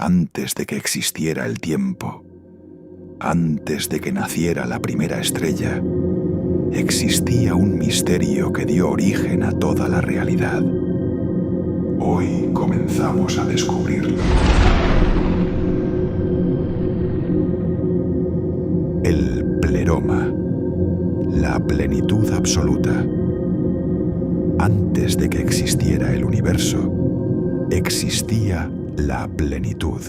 Antes de que existiera el tiempo, antes de que naciera la primera estrella, existía un misterio que dio origen a toda la realidad. Hoy comenzamos a descubrirlo. El pleroma, la plenitud absoluta. Antes de que existiera el universo, existía la plenitud.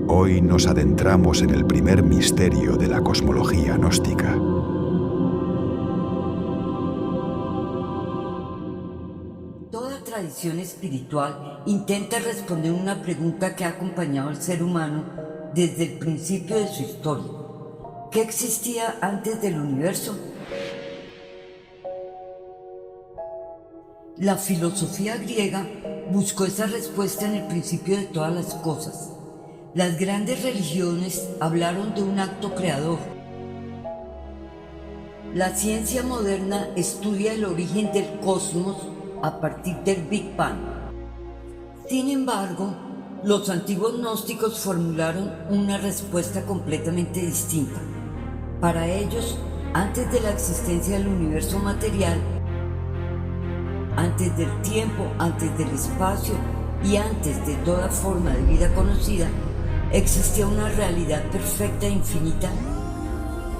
Hoy nos adentramos en el primer misterio de la cosmología gnóstica. Toda tradición espiritual intenta responder una pregunta que ha acompañado al ser humano desde el principio de su historia. ¿Qué existía antes del universo? La filosofía griega buscó esa respuesta en el principio de todas las cosas. Las grandes religiones hablaron de un acto creador. La ciencia moderna estudia el origen del cosmos a partir del Big Bang. Sin embargo, los antiguos gnósticos formularon una respuesta completamente distinta. Para ellos, antes de la existencia del universo material, antes del tiempo, antes del espacio y antes de toda forma de vida conocida, existía una realidad perfecta e infinita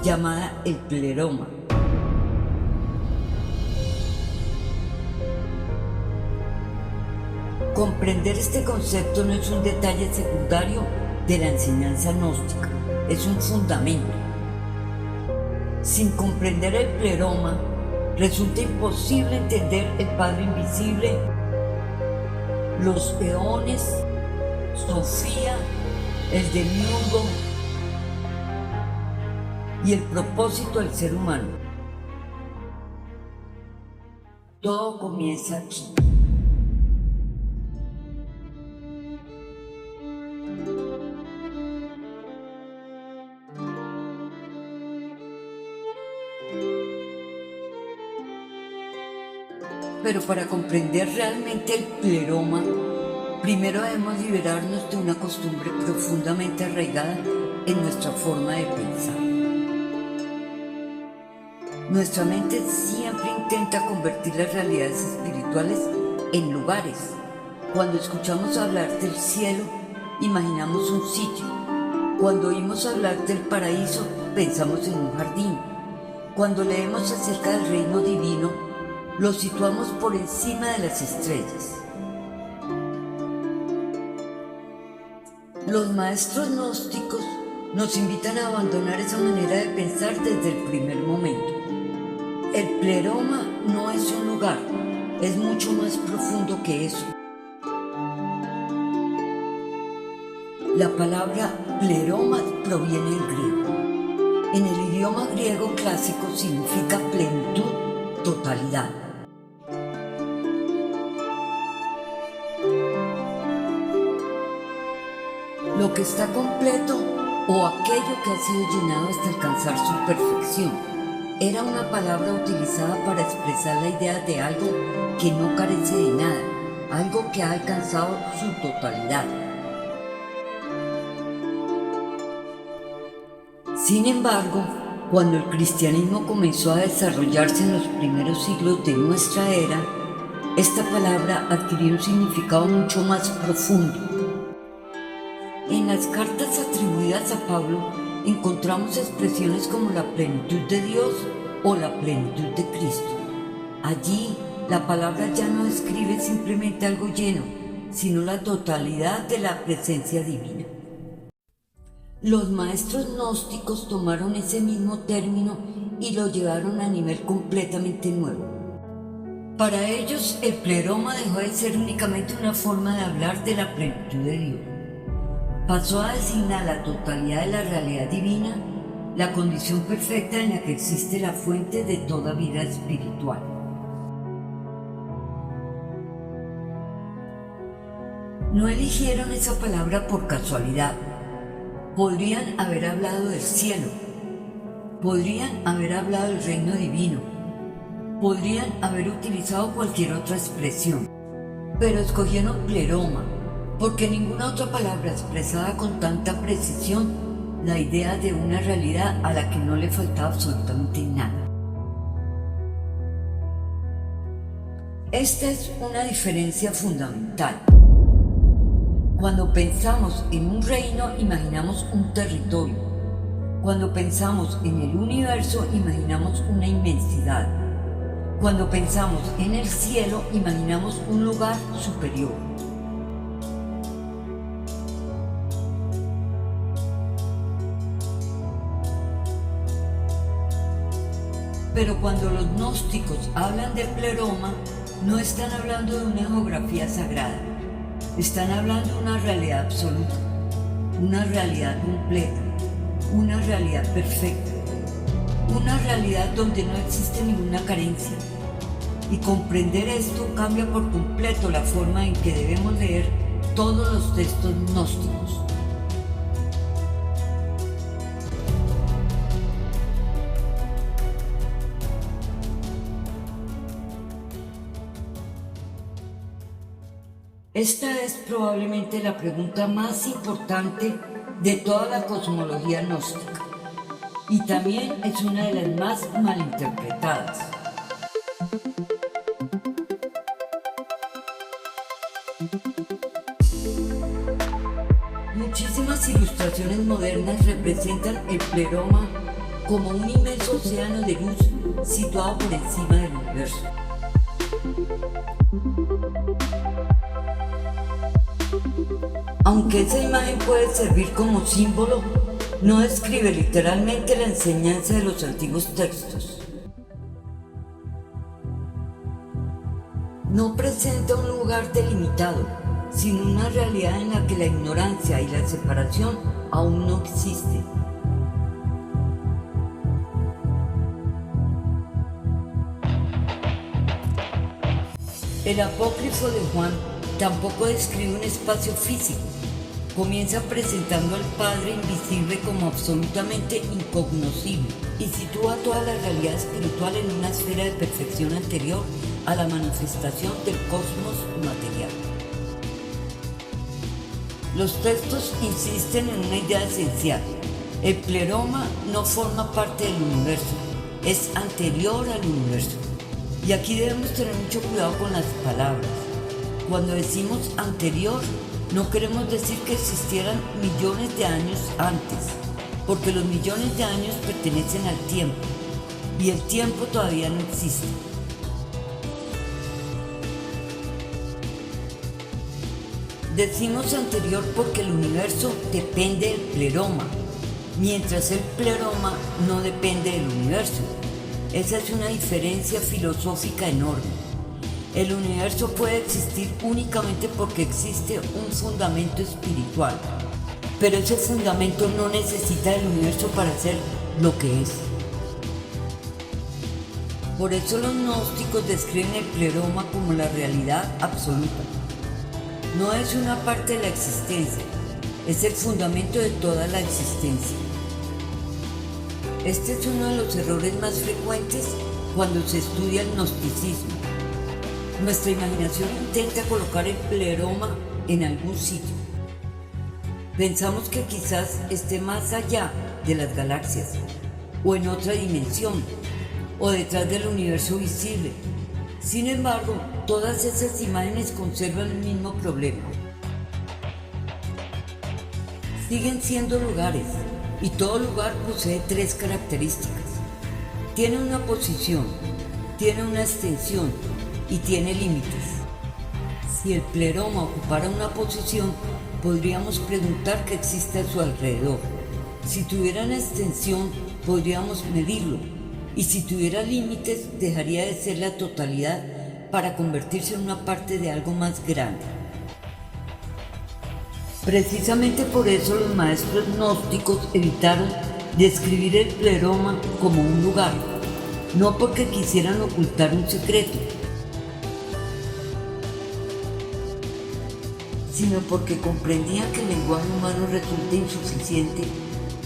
llamada el pleroma. Comprender este concepto no es un detalle secundario de la enseñanza gnóstica, es un fundamento. Sin comprender el pleroma, resulta imposible entender el Padre Invisible, los eones, Sofía, el demiurgo y el propósito del ser humano. Todo comienza aquí. Pero para comprender realmente el pleroma, primero debemos liberarnos de una costumbre profundamente arraigada en nuestra forma de pensar. Nuestra mente siempre intenta convertir las realidades espirituales en lugares. Cuando escuchamos hablar del cielo, imaginamos un sitio. Cuando oímos hablar del paraíso, pensamos en un jardín. Cuando leemos acerca del reino divino, lo situamos por encima de las estrellas. Los maestros gnósticos nos invitan a abandonar esa manera de pensar desde el primer momento. El pleroma no es un lugar, es mucho más profundo que eso. La palabra pleroma proviene del griego. En el idioma griego clásico significa plenitud, totalidad. Lo que está completo o aquello que ha sido llenado hasta alcanzar su perfección. Era una palabra utilizada para expresar la idea de algo que no carece de nada, algo que ha alcanzado su totalidad. Sin embargo, cuando el cristianismo comenzó a desarrollarse en los primeros siglos de nuestra era, esta palabra adquirió un significado mucho más profundo. En las cartas atribuidas a Pablo encontramos expresiones como la plenitud de Dios o la plenitud de Cristo. Allí, la palabra ya no describe simplemente algo lleno, sino la totalidad de la presencia divina. Los maestros gnósticos tomaron ese mismo término y lo llevaron a nivel completamente nuevo. Para ellos, el pleroma dejó de ser únicamente una forma de hablar de la plenitud de Dios. Pasó a designar la totalidad de la realidad divina, la condición perfecta en la que existe la fuente de toda vida espiritual. No eligieron esa palabra por casualidad. Podrían haber hablado del cielo, podrían haber hablado del reino divino, podrían haber utilizado cualquier otra expresión, pero escogieron pleroma, porque ninguna otra palabra expresaba con tanta precisión la idea de una realidad a la que no le faltaba absolutamente nada. Esta es una diferencia fundamental. Cuando pensamos en un reino, imaginamos un territorio. Cuando pensamos en el universo, imaginamos una inmensidad. Cuando pensamos en el cielo, imaginamos un lugar superior. Pero cuando los gnósticos hablan de pleroma, no están hablando de una geografía sagrada, están hablando de una realidad absoluta, una realidad completa, una realidad perfecta, una realidad donde no existe ninguna carencia. Y comprender esto cambia por completo la forma en que debemos leer todos los textos gnósticos. Esta es probablemente la pregunta más importante de toda la cosmología gnóstica y también es una de las más malinterpretadas. Muchísimas ilustraciones modernas representan el pleroma como un inmenso océano de luz situado por encima del universo. Aunque esa imagen puede servir como símbolo, no describe literalmente la enseñanza de los antiguos textos. No presenta un lugar delimitado, sino una realidad en la que la ignorancia y la separación aún no existen. El apócrifo de Juan tampoco describe un espacio físico. Comienza presentando al Padre invisible como absolutamente incognoscible y sitúa toda la realidad espiritual en una esfera de perfección anterior a la manifestación del cosmos material. Los textos insisten en una idea esencial. El pleroma no forma parte del universo, es anterior al universo. Y aquí debemos tener mucho cuidado con las palabras. Cuando decimos anterior, no queremos decir que existieran millones de años antes, porque los millones de años pertenecen al tiempo, y el tiempo todavía no existe. Decimos anterior porque el universo depende del pleroma, mientras el pleroma no depende del universo. Esa es una diferencia filosófica enorme. El universo puede existir únicamente porque existe un fundamento espiritual, pero ese fundamento no necesita del universo para ser lo que es. Por eso los gnósticos describen el pleroma como la realidad absoluta. No es una parte de la existencia, es el fundamento de toda la existencia. Este es uno de los errores más frecuentes cuando se estudia el gnosticismo. Nuestra imaginación intenta colocar el pleroma en algún sitio. Pensamos que quizás esté más allá de las galaxias, o en otra dimensión, o detrás del universo visible. Sin embargo, todas esas imágenes conservan el mismo problema. Siguen siendo lugares, y todo lugar posee tres características. Tiene una posición, tiene una extensión y tiene límites. Si el pleroma ocupara una posición, podríamos preguntar qué existe a su alrededor. Si tuviera una extensión, podríamos medirlo. Y si tuviera límites, dejaría de ser la totalidad para convertirse en una parte de algo más grande. Precisamente por eso los maestros gnósticos evitaron describir el pleroma como un lugar, no porque quisieran ocultar un secreto, sino porque comprendían que el lenguaje humano resulta insuficiente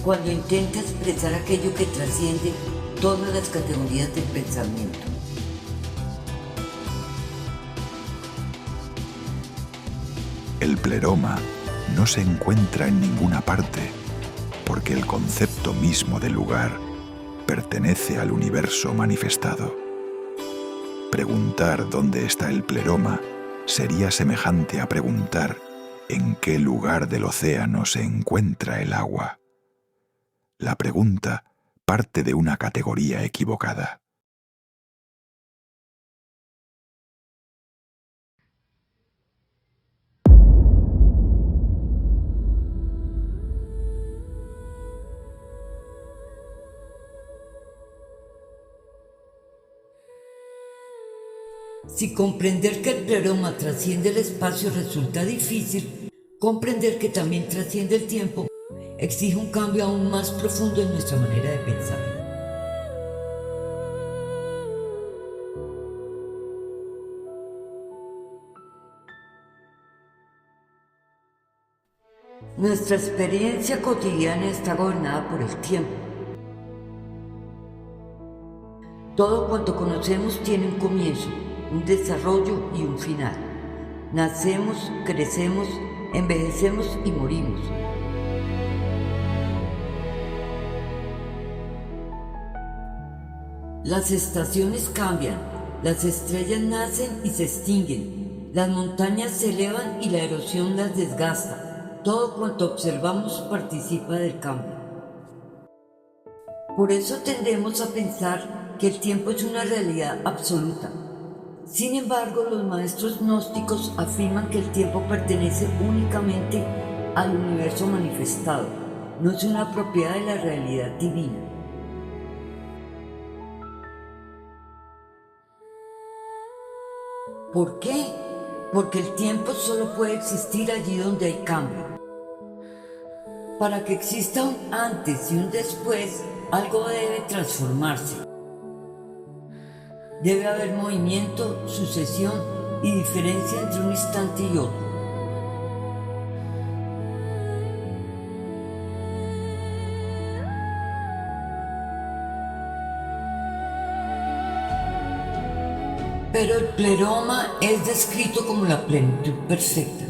cuando intenta expresar aquello que trasciende todas las categorías del pensamiento. El pleroma no se encuentra en ninguna parte, porque el concepto mismo del lugar pertenece al universo manifestado. Preguntar dónde está el pleroma sería semejante a preguntar en qué lugar del océano se encuentra el agua. La pregunta parte de una categoría equivocada. Si comprender que el pleroma trasciende el espacio resulta difícil, comprender que también trasciende el tiempo exige un cambio aún más profundo en nuestra manera de pensar. Nuestra experiencia cotidiana está gobernada por el tiempo. Todo cuanto conocemos tiene un comienzo, un desarrollo y un final. Nacemos, crecemos, envejecemos y morimos. Las estaciones cambian, las estrellas nacen y se extinguen, las montañas se elevan y la erosión las desgasta. Todo cuanto observamos participa del cambio. Por eso tendemos a pensar que el tiempo es una realidad absoluta. Sin embargo, los maestros gnósticos afirman que el tiempo pertenece únicamente al universo manifestado, no es una propiedad de la realidad divina. ¿Por qué? Porque el tiempo solo puede existir allí donde hay cambio. Para que exista un antes y un después, algo debe transformarse. Debe haber movimiento, sucesión y diferencia entre un instante y otro. Pero el pleroma es descrito como la plenitud perfecta.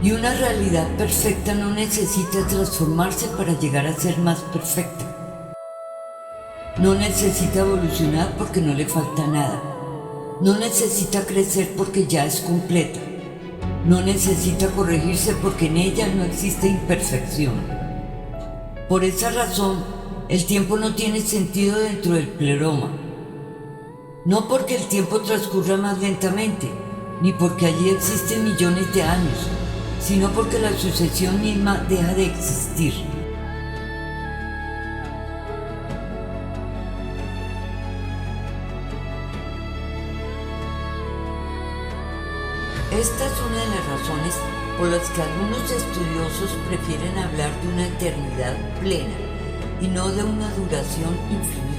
Y una realidad perfecta no necesita transformarse para llegar a ser más perfecta. No necesita evolucionar porque no le falta nada. No necesita crecer porque ya es completa. No necesita corregirse porque en ella no existe imperfección. Por esa razón, el tiempo no tiene sentido dentro del pleroma. No porque el tiempo transcurra más lentamente, ni porque allí existen millones de años, sino porque la sucesión misma deja de existir. Esta es una de las razones por las que algunos estudiosos prefieren hablar de una eternidad plena y no de una duración infinita.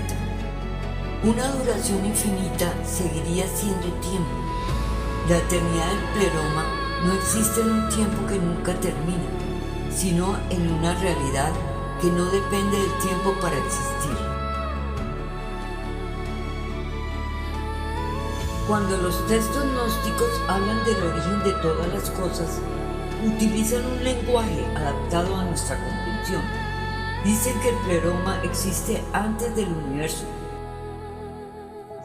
Una duración infinita seguiría siendo tiempo. La eternidad del pleroma no existe en un tiempo que nunca termina, sino en una realidad que no depende del tiempo para existir. Cuando los textos gnósticos hablan del origen de todas las cosas, utilizan un lenguaje adaptado a nuestra comprensión. Dicen que el pleroma existe antes del universo.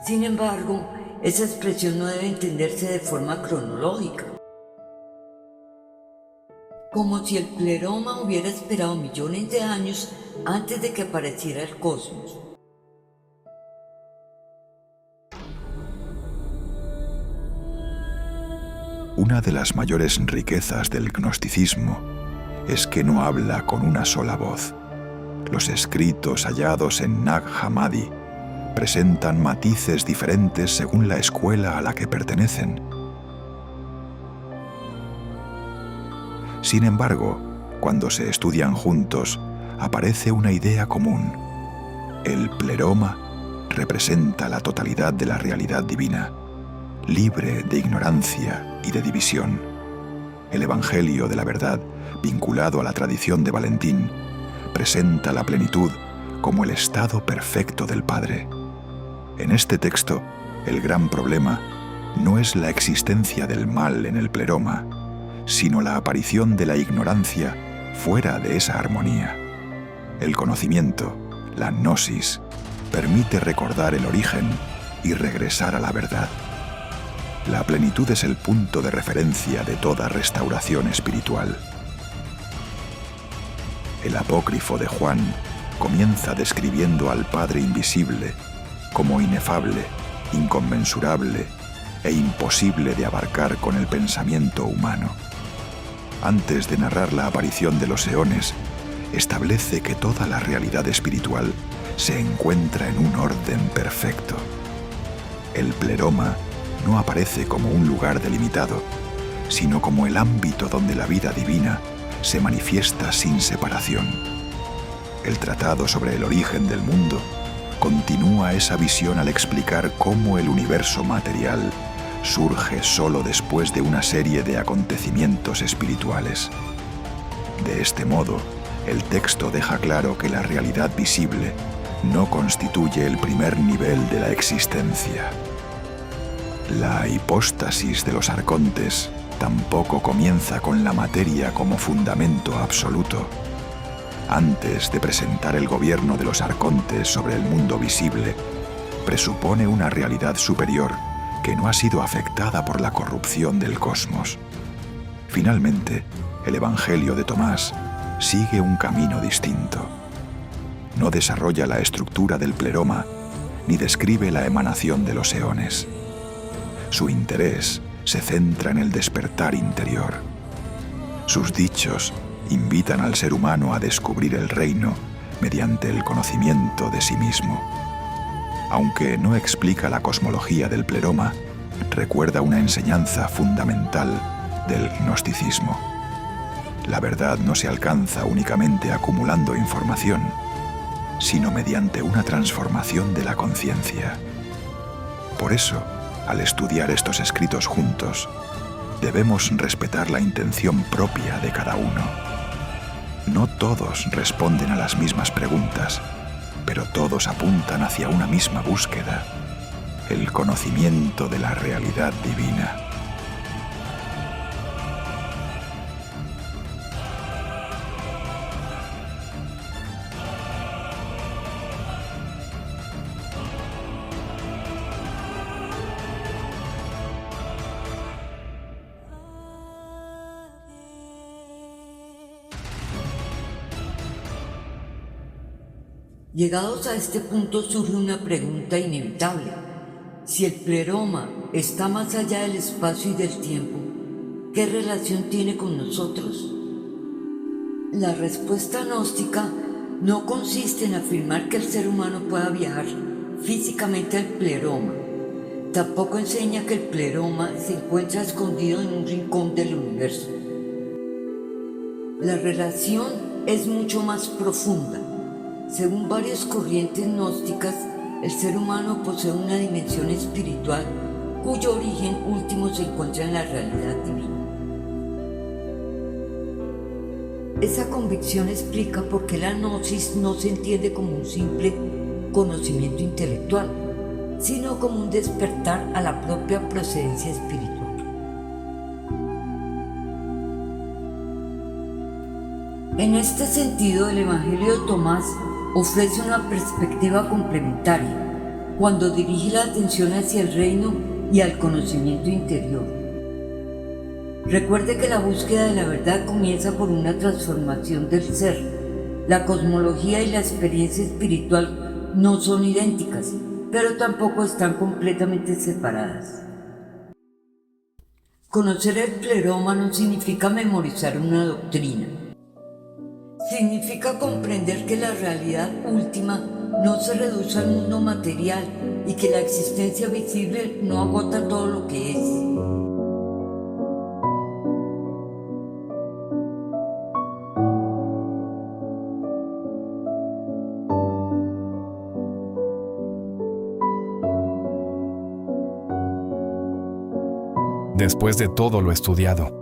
Sin embargo, esa expresión no debe entenderse de forma cronológica. Como si el pleroma hubiera esperado millones de años antes de que apareciera el cosmos. Una de las mayores riquezas del gnosticismo es que no habla con una sola voz. Los escritos hallados en Nag Hammadi presentan matices diferentes según la escuela a la que pertenecen. Sin embargo, cuando se estudian juntos, aparece una idea común. El pleroma representa la totalidad de la realidad divina, libre de ignorancia y de división. El Evangelio de la verdad, vinculado a la tradición de Valentín, presenta la plenitud como el estado perfecto del Padre. En este texto, el gran problema no es la existencia del mal en el pleroma, sino la aparición de la ignorancia fuera de esa armonía. El conocimiento, la gnosis, permite recordar el origen y regresar a la verdad. La plenitud es el punto de referencia de toda restauración espiritual. El apócrifo de Juan comienza describiendo al Padre invisible como inefable, inconmensurable e imposible de abarcar con el pensamiento humano. Antes de narrar la aparición de los eones, establece que toda la realidad espiritual se encuentra en un orden perfecto. El pleroma no aparece como un lugar delimitado, sino como el ámbito donde la vida divina se manifiesta sin separación. El tratado sobre el origen del mundo continúa esa visión al explicar cómo el universo material surge solo después de una serie de acontecimientos espirituales. De este modo, el texto deja claro que la realidad visible no constituye el primer nivel de la existencia. La hipóstasis de los arcontes tampoco comienza con la materia como fundamento absoluto. Antes de presentar el gobierno de los arcontes sobre el mundo visible, presupone una realidad superior que no ha sido afectada por la corrupción del cosmos. Finalmente, el Evangelio de Tomás sigue un camino distinto. No desarrolla la estructura del pleroma ni describe la emanación de los eones. Su interés se centra en el despertar interior. Sus dichos invitan al ser humano a descubrir el reino mediante el conocimiento de sí mismo. Aunque no explica la cosmología del pleroma, recuerda una enseñanza fundamental del gnosticismo. La verdad no se alcanza únicamente acumulando información, sino mediante una transformación de la conciencia. Por eso, al estudiar estos escritos juntos, debemos respetar la intención propia de cada uno. No todos responden a las mismas preguntas, pero todos apuntan hacia una misma búsqueda, el conocimiento de la realidad divina. Llegados a este punto surge una pregunta inevitable. Si el pleroma está más allá del espacio y del tiempo, ¿qué relación tiene con nosotros? La respuesta gnóstica no consiste en afirmar que el ser humano pueda viajar físicamente al pleroma. Tampoco enseña que el pleroma se encuentra escondido en un rincón del universo. La relación es mucho más profunda. Según varias corrientes gnósticas, el ser humano posee una dimensión espiritual cuyo origen último se encuentra en la realidad divina. Esa convicción explica por qué la gnosis no se entiende como un simple conocimiento intelectual, sino como un despertar a la propia procedencia espiritual. En este sentido, el Evangelio de Tomás ofrece una perspectiva complementaria cuando dirige la atención hacia el reino y al conocimiento interior. Recuerde que la búsqueda de la verdad comienza por una transformación del ser. La cosmología y la experiencia espiritual no son idénticas, pero tampoco están completamente separadas. Conocer el pleroma no significa memorizar una doctrina. Significa comprender que la realidad última no se reduce al mundo material y que la existencia visible no agota todo lo que es. Después de todo lo estudiado,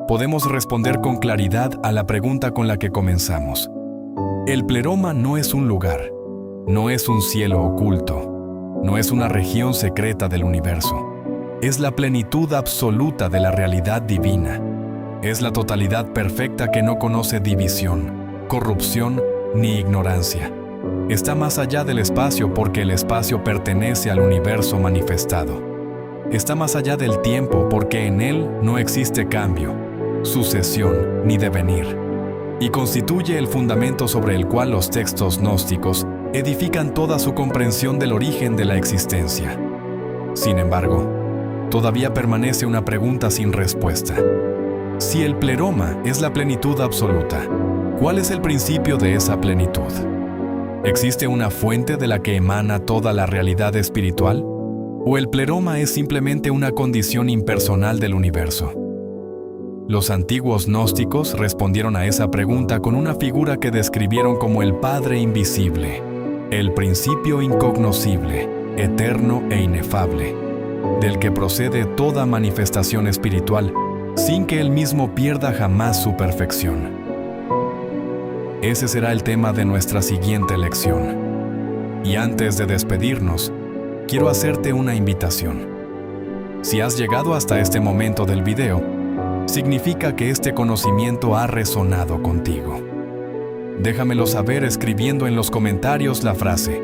podemos responder con claridad a la pregunta con la que comenzamos. El pleroma no es un lugar, no es un cielo oculto, no es una región secreta del universo. Es la plenitud absoluta de la realidad divina. Es la totalidad perfecta que no conoce división, corrupción ni ignorancia. Está más allá del espacio porque el espacio pertenece al universo manifestado. Está más allá del tiempo porque en él no existe cambio, sucesión ni devenir. Y constituye el fundamento sobre el cual los textos gnósticos edifican toda su comprensión del origen de la existencia. Sin embargo, todavía permanece una pregunta sin respuesta. Si el pleroma es la plenitud absoluta, ¿cuál es el principio de esa plenitud? ¿Existe una fuente de la que emana toda la realidad espiritual? ¿O el pleroma es simplemente una condición impersonal del universo? Los antiguos gnósticos respondieron a esa pregunta con una figura que describieron como el Padre Invisible, el principio incognoscible, eterno e inefable, del que procede toda manifestación espiritual, sin que él mismo pierda jamás su perfección. Ese será el tema de nuestra siguiente lección. Y antes de despedirnos, quiero hacerte una invitación. Si has llegado hasta este momento del video, significa que este conocimiento ha resonado contigo. Déjamelo saber escribiendo en los comentarios la frase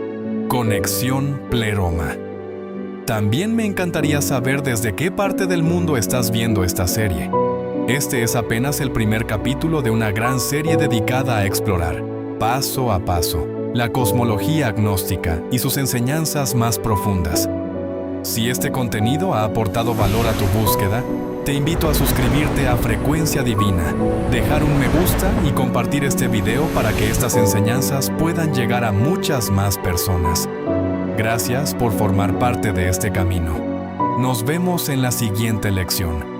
Conexión Pleroma. También me encantaría saber desde qué parte del mundo estás viendo esta serie. Este es apenas el primer capítulo de una gran serie dedicada a explorar, paso a paso, la cosmología gnóstica y sus enseñanzas más profundas. Si este contenido ha aportado valor a tu búsqueda, te invito a suscribirte a Frecuencia Divina, dejar un me gusta y compartir este video para que estas enseñanzas puedan llegar a muchas más personas. Gracias por formar parte de este camino. Nos vemos en la siguiente lección.